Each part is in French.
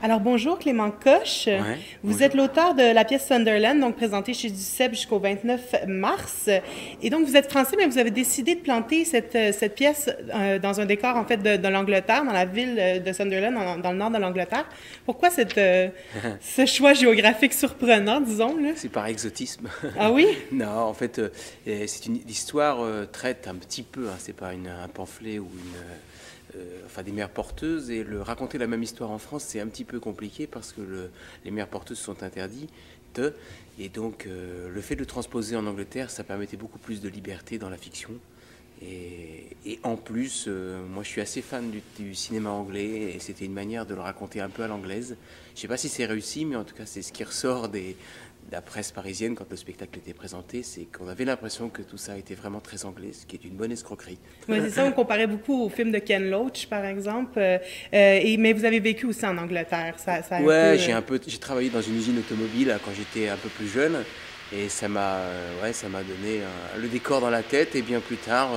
Alors bonjour Clément Coche, Ouais, vous bonjour. êtes l'auteur de la pièce Sunderland, donc présentée chez Duceppe jusqu'au 29 mars. Et donc vous êtes français, mais vous avez décidé de planter cette pièce dans un décor en fait de l'Angleterre, dans la ville de Sunderland, dans le nord de l'Angleterre. Pourquoi ce choix géographique surprenant, disons là? C'est par exotisme. Ah oui? Non, en fait, l'histoire traite un petit peu, hein, c'est pas un pamphlet ou enfin des mères porteuses, et raconter la même histoire en France, c'est un petit peu compliqué parce que les mères porteuses sont interdites, et donc le fait de transposer en Angleterre, ça permettait beaucoup plus de liberté dans la fiction. Et en plus, moi je suis assez fan du cinéma anglais, et c'était une manière de le raconter un peu à l'anglaise. Je sais pas si c'est réussi, mais en tout cas c'est ce qui ressort de la presse parisienne quand le spectacle était présenté, c'est qu'on avait l'impression que tout ça était vraiment très anglais, ce qui est une bonne escroquerie. Oui, c'est ça, on comparait beaucoup au film de Ken Loach, par exemple, mais vous avez vécu aussi en Angleterre, ça a Ouais, un peu... j'ai travaillé dans une usine automobile quand j'étais un peu plus jeune, et ça m'a donné le décor dans la tête, et bien plus tard,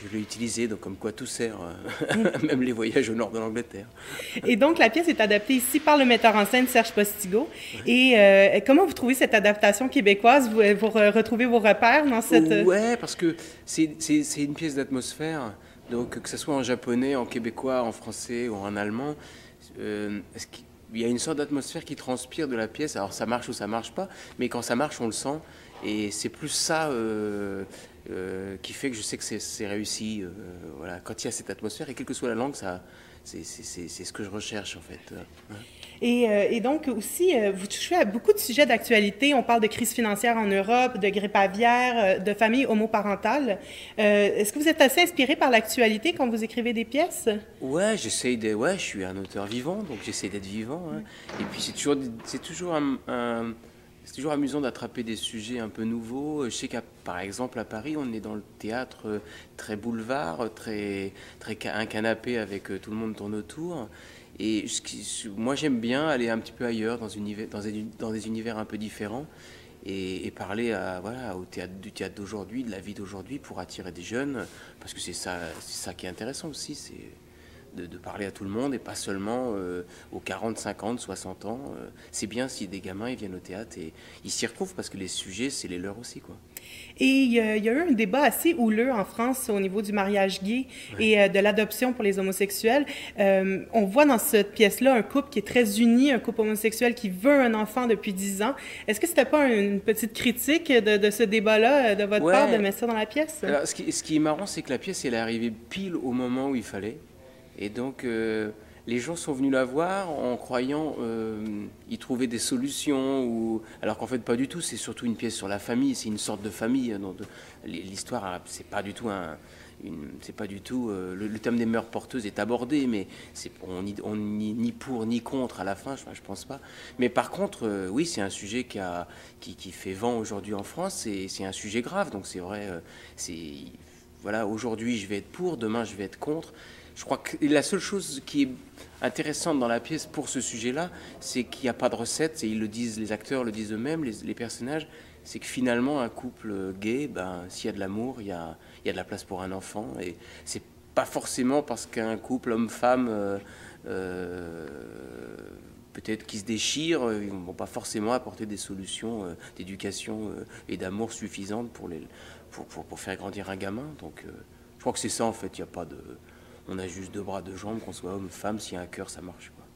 je l'ai utilisé, donc comme quoi tout sert, même les voyages au nord de l'Angleterre. Et donc, la pièce est adaptée ici par le metteur en scène Serge Postigo. Et comment vous trouvez cette adaptation québécoise? Vous retrouvez vos repères dans cette... Ouais, parce que c'est une pièce d'atmosphère, donc que ce soit en japonais, en québécois, en français ou en allemand, il y a une sorte d'atmosphère qui transpire de la pièce. Alors ça marche ou ça marche pas, mais quand ça marche, on le sent. Et c'est plus ça qui fait que je sais que c'est réussi. Voilà, quand il y a cette atmosphère, et quelle que soit la langue, c'est ce que je recherche en fait. Ouais. Et donc, aussi, vous touchez à beaucoup de sujets d'actualité. On parle de crise financière en Europe, de grippe aviaire, de famille homoparentale. Est-ce que vous êtes assez inspiré par l'actualité quand vous écrivez des pièces? Ouais, ouais, je suis un auteur vivant, donc j'essaie d'être vivant, hein. Et puis c'est toujours amusant d'attraper des sujets un peu nouveaux. Je sais par exemple à Paris, on est dans le théâtre très boulevard, un canapé avec tout le monde tourne autour. Et moi j'aime bien aller un petit peu ailleurs, dans des univers un peu différents, et parler du théâtre d'aujourd'hui, de la vie d'aujourd'hui, pour attirer des jeunes, parce que c'est ça qui est intéressant aussi, c'est de parler à tout le monde, et pas seulement aux 40, 50, 60 ans. C'est bien si des gamins ils viennent au théâtre et ils s'y retrouvent, parce que les sujets, c'est les leurs aussi, quoi. Et il y a eu un débat assez houleux en France au niveau du mariage gay Ouais. et de l'adoption pour les homosexuels. On voit dans cette pièce-là un couple qui est très uni, un couple homosexuel qui veut un enfant depuis 10 ans. Est-ce que c'était pas une petite critique de ce débat-là de votre part de Ouais. mettre ça dans la pièce? Alors, ce qui est marrant, c'est que la pièce, elle est arrivée pile au moment où il fallait. Et donc, les gens sont venus la voir en croyant y trouver des solutions, alors qu'en fait, pas du tout. C'est surtout une pièce sur la famille. C'est une sorte de famille. L'histoire, c'est pas du tout. Le thème des mœurs porteuses est abordé, mais on ni pour ni contre à la fin. Je pense pas. Mais par contre, oui, c'est un sujet qui fait vent aujourd'hui en France. Et c'est un sujet grave. Donc c'est vrai. Voilà, aujourd'hui je vais être pour, demain je vais être contre. Je crois que la seule chose qui est intéressante dans la pièce pour ce sujet-là, c'est qu'il n'y a pas de recette, et ils le disent, les acteurs le disent eux-mêmes, les personnages, c'est que finalement un couple gay, s'il y a de l'amour, il y a de la place pour un enfant, et c'est pas forcément parce qu'un couple homme-femme euh, peut-être qui se déchirent, ils ne vont pas forcément apporter des solutions d'éducation et d'amour suffisantes pour faire grandir un gamin. Donc je crois que c'est ça en fait, il y a pas de... On a juste deux bras, deux jambes, qu'on soit homme ou femme, s'il y a un cœur, ça marche, quoi.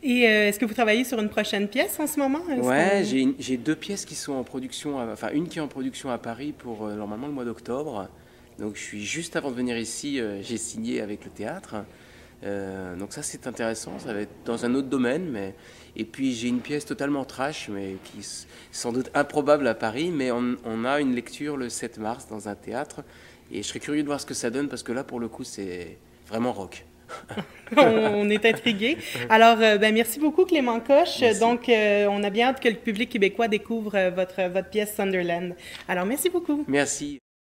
Et est-ce que vous travaillez sur une prochaine pièce en ce moment? Ouais, j'ai deux pièces qui sont en production, enfin une qui est en production à Paris pour normalement le mois d'octobre. Donc je suis juste avant de venir ici, j'ai signé avec le théâtre. Donc ça c'est intéressant, ça va être dans un autre domaine. Et puis j'ai une pièce totalement trash, mais qui est sans doute improbable à Paris, mais on a une lecture le 7 mars dans un théâtre. Et je serais curieux de voir ce que ça donne, parce que là pour le coup c'est vraiment rock. On est intrigués. Alors, merci beaucoup, Clément Coche. Merci. Donc, on a bien hâte que le public québécois découvre votre pièce Sunderland. Alors, merci beaucoup. Merci.